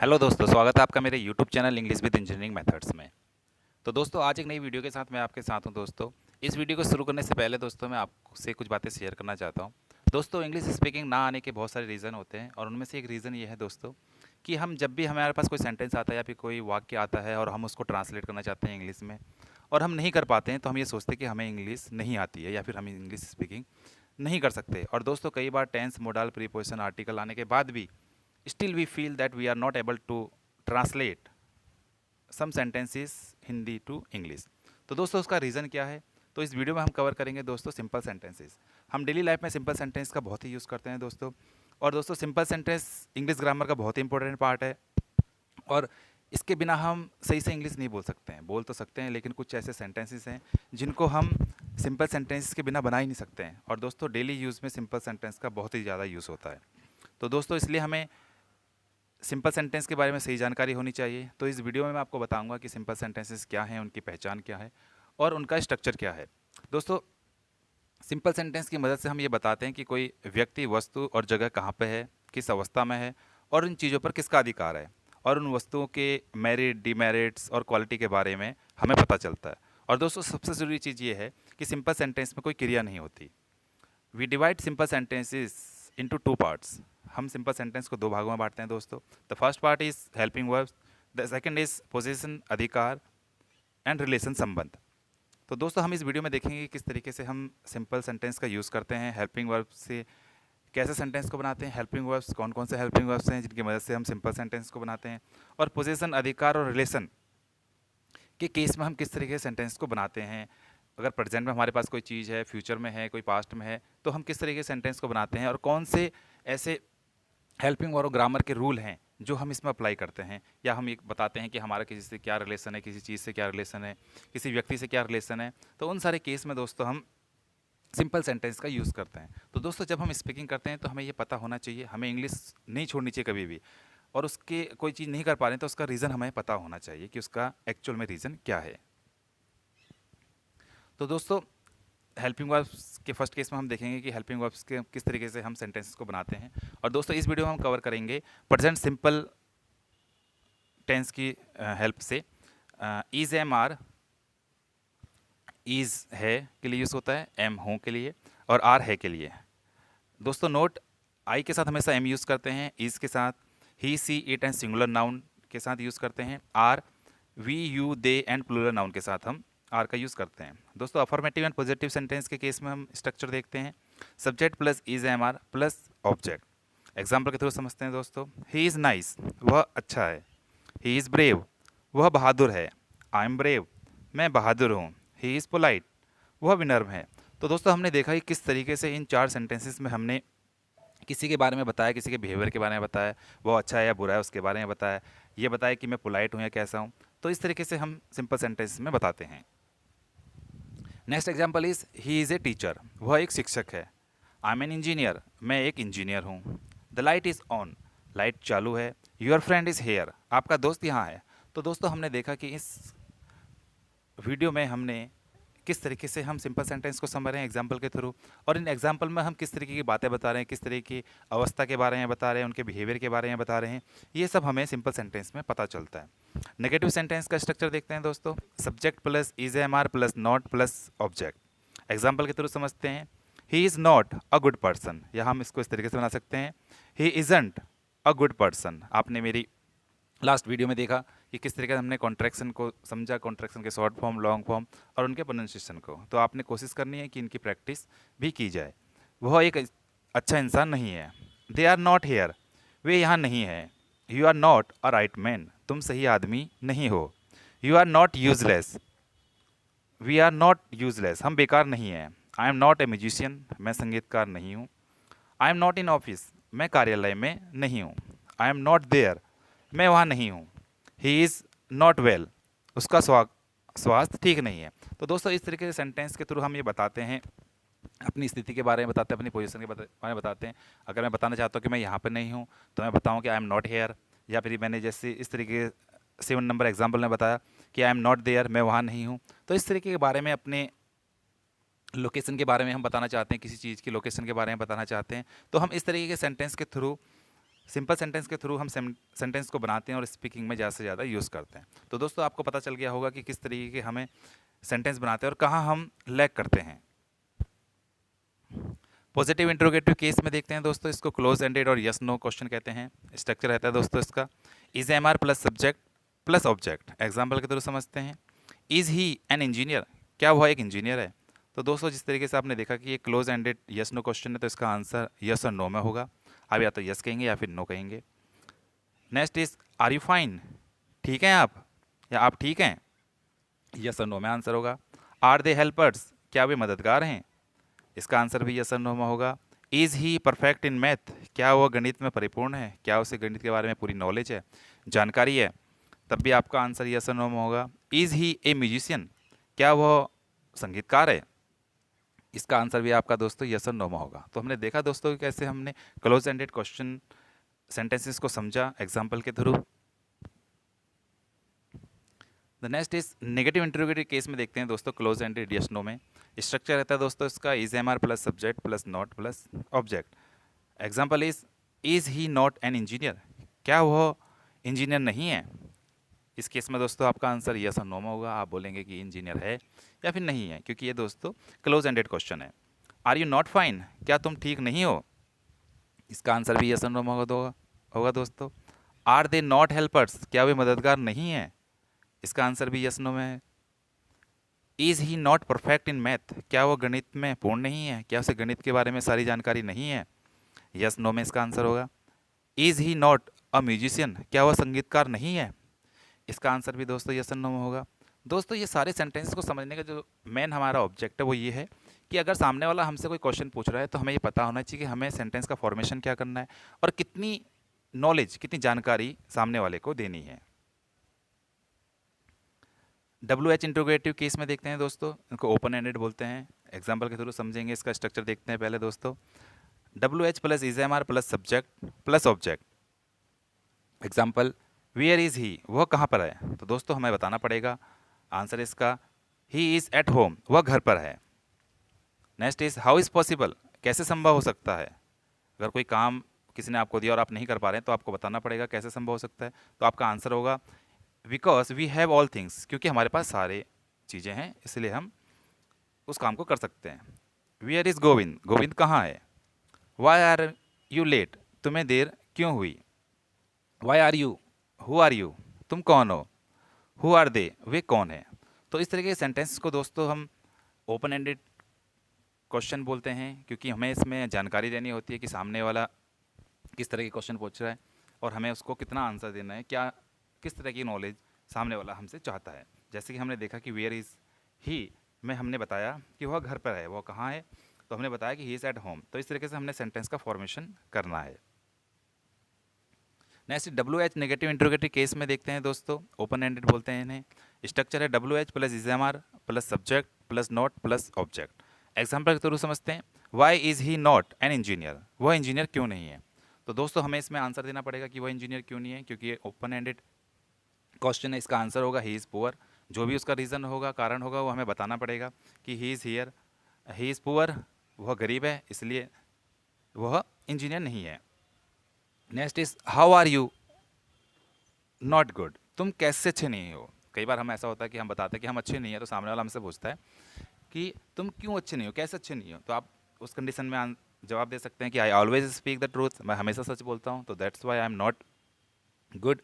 Hello दोस्तों, स्वागत है आपका मेरे YouTube channel English with engineering methods में। तो दोस्तों, आज एक नई वीडियो के साथ मैं आपके साथ हूं दोस्तों। इस वीडियो को शुरू करने से पहले दोस्तों मैं आपसे कुछ बातें शेयर करना चाहता हूं। दोस्तों, इंग्लिश स्पीकिंग ना आने के बहुत सारे रीज़न होते हैं और उनमें से एक रीज़न ये है दोस्तों कि हम जब भी हमारे पास कोई सेंटेंस आता है या फिर कोई वाक्य आता है और हम उसको ट्रांसलेट करना चाहते हैं इंग्लिश में और हम नहीं कर पाते हैं, तो हम ये सोचते हैं कि हमें इंग्लिश नहीं आती है या फिर हम इंग्लिश स्पीकिंग नहीं कर सकते। और दोस्तों, कई बार टेंस, मोडाल, प्रीपोजिशन, आर्टिकल आने के बाद भी still we feel that we are not able to translate some sentences Hindi to English. तो दोस्तों, उसका रीज़न क्या है? तो इस वीडियो में हम कवर करेंगे दोस्तों सिंपल सेंटेंसेस। हम डेली लाइफ में सिंपल सेंटेंस का बहुत ही यूज़ करते हैं दोस्तों। और दोस्तों, सिंपल सेंटेंस इंग्लिश ग्रामर का बहुत ही इंपॉर्टेंट पार्ट है और इसके बिना हम सही से इंग्लिश नहीं बोल सकते हैं। बोल तो सकते हैं, लेकिन कुछ ऐसे सेंटेंसेस हैं जिनको हम सिंपल सेंटेंसेस के बिना बना ही नहीं सकते हैं। और दोस्तों, डेली यूज़ में सिंपल सेंटेंस का बहुत ही ज़्यादा यूज़ होता है। तो दोस्तों, इसलिए हमें सिंपल सेंटेंस के बारे में सही जानकारी होनी चाहिए। तो इस वीडियो में मैं आपको बताऊंगा कि सिंपल सेंटेंसेस क्या हैं, उनकी पहचान क्या है और उनका स्ट्रक्चर क्या है। दोस्तों, सिंपल सेंटेंस की मदद से हम ये बताते हैं कि कोई व्यक्ति, वस्तु और जगह कहाँ पे है, किस अवस्था में है और उन चीज़ों पर किसका अधिकार है, और उन वस्तुओं के मेरिट, डिमेरिट्स और क्वालिटी के बारे में हमें पता चलता है। और दोस्तों, सबसे ज़रूरी चीज़ ये है कि सिंपल सेंटेंस में कोई क्रिया नहीं होती। We divide simple sentences into two parts. हम सिंपल सेंटेंस को दो भागों में बांटते हैं दोस्तों। The first part is helping verbs, the second is position, अधिकार एंड रिलेशन, संबंध। तो दोस्तों, हम इस वीडियो में देखेंगे कि किस तरीके से हम सिंपल सेंटेंस का यूज़ करते हैं। हेल्पिंग वर्ब्स से कैसे सेंटेंस को बनाते हैं, हेल्पिंग वर्ब्स कौन कौन से हेल्पिंग वर्ब्स हैं जिनकी मदद से हम सिंपल सेंटेंस को बनाते हैं, और पोजीशन, अधिकार और रिलेशन के केस में हम किस तरीके से सेंटेंस को बनाते हैं। अगर प्रेजेंट में हमारे पास कोई चीज़ है, फ्यूचर में है, कोई पास्ट में है, तो हम किस तरीके से सेंटेंस को बनाते हैं और कौन से ऐसे हेल्पिंग और ग्रामर के रूल हैं जो हम इसमें अप्लाई करते हैं। या हम ये बताते हैं कि हमारा किसी से क्या रिलेशन है, किसी चीज़ से क्या रिलेशन है, किसी व्यक्ति से क्या रिलेशन है। तो उन सारे केस में दोस्तों हम सिंपल सेंटेंस का यूज़ करते हैं। तो दोस्तों, जब हम स्पीकिंग करते हैं तो हमें ये पता होना चाहिए, हमें इंग्लिश नहीं छोड़नी चाहिए कभी भी। और उसके कोई चीज़ नहीं कर पा रहे हैं तो उसका रीज़न हमें पता होना चाहिए कि उसका एक्चुअल में रीज़न क्या है। तो दोस्तों, हेल्पिंग वर्ब्स के फर्स्ट केस में हम देखेंगे कि हेल्पिंग वर्ब्स के किस तरीके से हम सेंटेंसेस को बनाते हैं। और दोस्तों, इस वीडियो में हम कवर करेंगे प्रेजेंट सिंपल टेंस की हेल्प से। Is, am, are. इज है के लिए यूज़ होता है, एम हूँ के लिए, और आर है के लिए। दोस्तों, नोट, आई के साथ हमेशा एम यूज़ करते हैं, इज के साथ ही, she, it and singular noun के साथ यूज़ करते हैं। Are, we, you, they and plural noun के साथ हम आर का यूज़ करते हैं। दोस्तों, अफर्मेटिव एंड पॉजिटिव सेंटेंस के केस में हम स्ट्रक्चर देखते हैं, subject plus is, am, are plus object. Example के थ्रू समझते हैं दोस्तों। ही इज़ नाइस, वह अच्छा है। ही इज़ ब्रेव, वह बहादुर है। आई एम ब्रेव, मैं बहादुर हूँ। ही इज़ पोलाइट, वह विनम्र है। तो दोस्तों, हमने देखा कि किस तरीके से इन चार सेंटेंसेस में हमने किसी के बारे में बताया, किसी के बिहेवियर के बारे में बताया, वो अच्छा है या बुरा है उसके बारे में बताया, ये बताया कि मैं पोलाइट हूँ या कैसा हूँ। तो इस तरीके से हम सिंपल सेंटेंस में बताते हैं। Next example is he is a teacher, वह एक शिक्षक है। आई एम एन इंजीनियर, मैं एक इंजीनियर हूँ। The light is on, light चालू है। योर फ्रेंड इज़ हेयर, आपका दोस्त यहाँ है। तो दोस्तों, हमने देखा कि इस वीडियो में हमने किस तरीके से हम सिंपल सेंटेंस को समझ रहे हैं एग्जाम्पल के थ्रू, और इन एग्जाम्पल में हम किस तरीके की बातें बता रहे हैं, किस तरह की अवस्था के बारे में बता रहे हैं, उनके बिहेवियर के बारे में बता रहे हैं। ये सब हमें सिंपल सेंटेंस में पता चलता है। नेगेटिव सेंटेंस का स्ट्रक्चर देखते हैं दोस्तों। Subject plus is, am, are plus not plus object. Example के थ्रू समझते हैं। He is not a good person, या हम इसको इस तरीके से बना सकते हैं, he isn't a good person. आपने मेरी लास्ट वीडियो में देखा कि किस तरीके से हमने कॉन्ट्रैक्शन को समझा, कॉन्ट्रैक्शन के शॉर्ट फॉर्म, लॉन्ग फॉर्म और उनके प्रोनाउंसिएशन को। तो आपने कोशिश करनी है कि इनकी प्रैक्टिस भी की जाए। वह एक अच्छा इंसान नहीं है। दे आर नॉट हेयर, वे यहाँ नहीं है। You are not a right man, तुम सही आदमी नहीं हो। You are not useless, we are not useless, हम बेकार नहीं हैं। I am not a musician, मैं संगीतकार नहीं हूँ। I am not in office, मैं कार्यालय में नहीं हूँ। आई एम नॉट देयर, मैं वहाँ नहीं हूँ। ही इज़ नॉट वेल, उसका स्वास्थ्य ठीक नहीं है। तो दोस्तों, इस तरीके से सेंटेंस के थ्रू हम ये बताते हैं, अपनी स्थिति के बारे में बताते हैं, अपनी पोजीशन के बारे में बताते हैं। अगर मैं बताना चाहता हूँ कि मैं यहाँ पर नहीं हूँ, तो मैं बताऊँ कि आई एम नॉट हेयर। या फिर मैंने जैसे इस तरीके 7 नंबर एग्जाम्पल में बताया कि आई एम नॉट देयर, मैं वहाँ नहीं हूँ। तो इस तरीके के बारे में, अपने लोकेशन के बारे में हम बताना चाहते हैं, किसी चीज़ की लोकेशन के बारे में बताना चाहते हैं, तो हम इस तरीके के सेंटेंस के थ्रू सिंपल सेंटेंस के थ्रू हम सेंटेंस को बनाते हैं और स्पीकिंग में ज़्यादा से ज़्यादा यूज़ करते हैं। तो दोस्तों आपको पता चल गया होगा कि किस तरीके के हमें सेंटेंस बनाते हैं और कहाँ हम लैग करते हैं। पॉजिटिव इंट्रोगेटिव केस में देखते हैं दोस्तों, इसको क्लोज एंडेड और यस नो क्वेश्चन कहते हैं। स्ट्रक्चर रहता है दोस्तों इसका, is am are plus subject plus object. Example के थ्रू समझते हैं, इज ही एन इंजीनियर, क्या वह एक इंजीनियर है। तो दोस्तों जिस तरीके से आपने देखा कि ये close ended yes no question है, तो इसका आंसर यस और नो में होगा। आप या तो यस कहेंगे या फिर नो कहेंगे। Next is are you fine, ठीक हैं आप, या आप ठीक हैं, यस और नो में आंसर होगा। आर दे हेल्पर्स, क्या वे मददगार हैं, इसका आंसर भी यस और नो में होगा। Is he perfect in math, क्या वह गणित में परिपूर्ण है, क्या उसे गणित के बारे में पूरी नॉलेज है, जानकारी है, तब भी आपका आंसर यस और नो में होगा। इज़ ही ए म्यूजिशियन, क्या वह संगीतकार है, इसका आंसर भी आपका दोस्तों यस और नो में होगा। तो हमने देखा दोस्तों कि कैसे हमने क्लोज एंडेड क्वेश्चन सेंटेंसेस को समझा एग्जाम्पल के through. The next is negative interrogative case में देखते हैं दोस्तों, क्लोज एंडेड यस नो में स्ट्रक्चर रहता है दोस्तों इसका, is am are plus subject plus not plus object. Example is he not an engineer, क्या वह इंजीनियर नहीं है। इस केस में दोस्तों आपका आंसर यस और नो में होगा। आप बोलेंगे कि इंजीनियर है या फिर नहीं है, क्योंकि ये दोस्तों क्लोज एंडेड क्वेश्चन है। आर यू नॉट फाइन, क्या तुम ठीक नहीं हो, इसका आंसर भी यस और नो में होगा दोस्तों। आर दे नॉट हेल्पर्स, क्या वे मददगार नहीं हैं, इसका आंसर भी यस नो में है। Is he not perfect in math, क्या वो गणित में पूर्ण नहीं है, क्या उसे गणित के बारे में सारी जानकारी नहीं है, यस नो में इसका आंसर होगा। Is he not a musician, क्या वह संगीतकार नहीं है, इसका आंसर भी दोस्तों यस नो में होगा। दोस्तों ये सारे सेंटेंस को समझने का जो मेन हमारा ऑब्जेक्ट है वो ये है कि अगर सामने वाला हमसे कोई क्वेश्चन पूछ रहा है तो हमें ये पता होना चाहिए कि हमें सेंटेंस का फॉर्मेशन क्या करना है और कितनी नॉलेज, कितनी जानकारी सामने वाले को देनी है। WH इंट्रोगेटिव केस में देखते हैं दोस्तों, इनको ओपन एंडेड बोलते हैं। एग्जाम्पल के थ्रू समझेंगे, इसका स्ट्रक्चर देखते हैं पहले दोस्तों। WH plus is am are plus subject plus object. Example where is he, वह कहाँ पर है। तो दोस्तों हमें बताना पड़ेगा आंसर इसका, ही इज़ एट होम, वह घर पर है। Next is how is possible, कैसे संभव हो सकता है। अगर कोई काम किसी ने आपको दिया और आप नहीं कर पा रहे हैं तो आपको बताना पड़ेगा कैसे संभव हो सकता है। तो आपका आंसर होगा because we have all things, क्योंकि हमारे पास सारे चीज़ें हैं इसलिए हम उस काम को कर सकते हैं। वेयर इज़ गोविंद, गोविंद कहाँ है। वाई आर यू लेट, तुम्हें देर क्यों हुई। Why are you, who are you, तुम कौन हो। हु आर दे, वे कौन है। तो इस तरह के सेंटेंस को दोस्तों हम ओपन एंडेड क्वेश्चन बोलते हैं, क्योंकि हमें इसमें जानकारी देनी होती है कि सामने वाला किस तरह के क्वेश्चन पूछ रहा है और हमें उसको कितना आंसर देना है, क्या किस तरह की नॉलेज सामने वाला हमसे चाहता है। जैसे कि हमने देखा कि वेयर इज़ ही में हमने बताया कि वह घर पर है, वह कहाँ है, तो हमने बताया कि ही इज़ एट होम। तो इस तरीके से हमने सेंटेंस का फॉर्मेशन करना है। Next WH negative interrogative case में देखते हैं दोस्तों, ओपन एंडेड बोलते हैं इन्हें। स्ट्रक्चर है WH plus is am are plus subject plus not plus object. Example के थ्रू समझते हैं, why is he not an engineer, वह इंजीनियर क्यों नहीं है। तो दोस्तों हमें इसमें आंसर देना पड़ेगा कि वह इंजीनियर क्यों नहीं है, क्योंकि ये ओपन एंडेड क्वेश्चन है। इसका आंसर होगा ही इज़ पुअर, जो भी उसका रीज़न होगा, कारण होगा, वो हमें बताना पड़ेगा कि he is here, he is poor, वह गरीब है इसलिए वह इंजीनियर नहीं है। Next is how are you not good, तुम कैसे अच्छे नहीं हो। कई बार हम ऐसा होता है कि हम बताते हैं कि हम अच्छे नहीं हैं, तो सामने वाला हमसे पूछता है कि तुम क्यों अच्छे नहीं हो, कैसे अच्छे नहीं हो। तो आप उस कंडीशन में जवाब दे सकते हैं कि I always speak the truth, मैं हमेशा सच बोलता हूँ, तो that's why I am not good.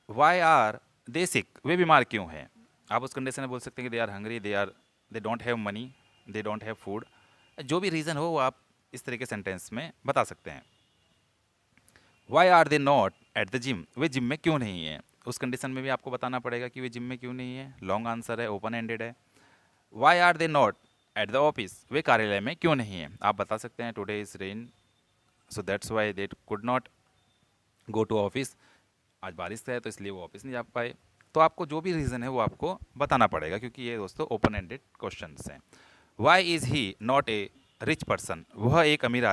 Why are they sick, वे बीमार क्यों हैं। आप उस कंडीशन में बोल सकते हैं कि they are hungry, they don't have money, they don't have food. जो भी रीज़न हो वो आप इस तरह के सेंटेंस में बता सकते हैं। Why are they not at the gym, वे जिम में क्यों नहीं है। उस कंडीशन में भी आपको बताना पड़ेगा कि वे जिम में क्यों नहीं है। लॉन्ग आंसर है, ओपन एंडेड है। Why are they not at the office, वे कार्यालय में क्यों नहीं है। आप बता सकते हैं today is rain, so that's why they could not go to office, आज बारिश है तो इसलिए वो ऑफिस नहीं जा पाए। तो आपको जो भी रीज़न है वो आपको बताना पड़ेगा, क्योंकि ये दोस्तों ओपन एंडेड क्वेश्चन हैं। Why is he not a rich person, वह एक अमीर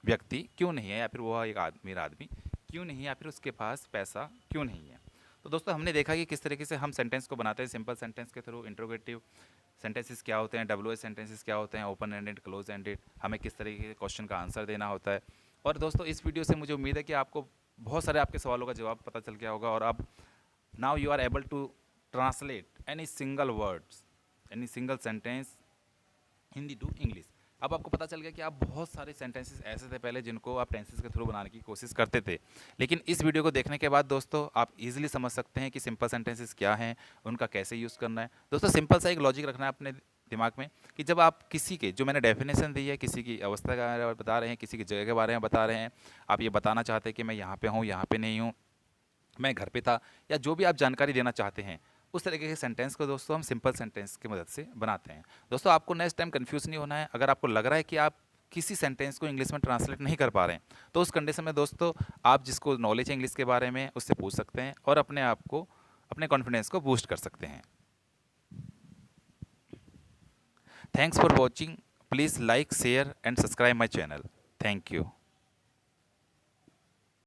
व्यक्ति क्यों नहीं है, या फिर वह एक अमीर आदमी क्यों नहीं है, या फिर उसके पास पैसा क्यों नहीं है। तो दोस्तों हमने देखा कि किस तरीके से हम सेंटेंस को बनाते हैं सिंपल सेंटेंस के थ्रू। इंट्रोगेटिव सेंटेंसेस क्या होते हैं, WH सेंटेंसेस क्या होते हैं, ओपन एंडेड, क्लोज एंडेड, हमें किस तरीके के क्वेश्चन का आंसर देना होता है, और दोस्तों इस वीडियो से मुझे उम्मीद है कि आपको बहुत सारे आपके सवालों का जवाब पता चल गया होगा और अब now you are able to translate any single words, any single sentence Hindi to English. अब आपको पता चल गया कि आप बहुत सारे सेंटेंसेस ऐसे थे पहले जिनको आप टेंसेस के थ्रू बनाने की कोशिश करते थे, लेकिन इस वीडियो को देखने के बाद दोस्तों आप इजीली समझ सकते हैं कि सिंपल सेंटेंसेस क्या हैं, उनका कैसे यूज़ करना है। दोस्तों सिंपल सा एक लॉजिक रखना है अपने दिमाग में कि जब आप किसी के, जो मैंने डेफिनेशन दी है, किसी की अवस्था के बारे में बता रहे हैं, किसी की जगह के बारे में बता रहे हैं, आप ये बताना चाहते हैं कि मैं यहाँ पे हूँ, यहाँ पे नहीं हूँ, मैं घर पे था, या जो भी आप जानकारी देना चाहते हैं, उस तरीके के सेंटेंस को दोस्तों हम सिंपल सेंटेंस की मदद से बनाते हैं। दोस्तों आपको नेक्स्ट टाइम कंफ्यूज नहीं होना है। अगर आपको लग रहा है कि आप किसी सेंटेंस को इंग्लिश में ट्रांसलेट नहीं कर पा रहे हैं, तो उस कंडीशन में दोस्तों आप जिसको नॉलेज है इंग्लिश के बारे में उससे पूछ सकते हैं और अपने आप को, अपने कॉन्फिडेंस को बूस्ट कर सकते हैं। Thanks for watching. Please like, share and subscribe my channel. Thank you.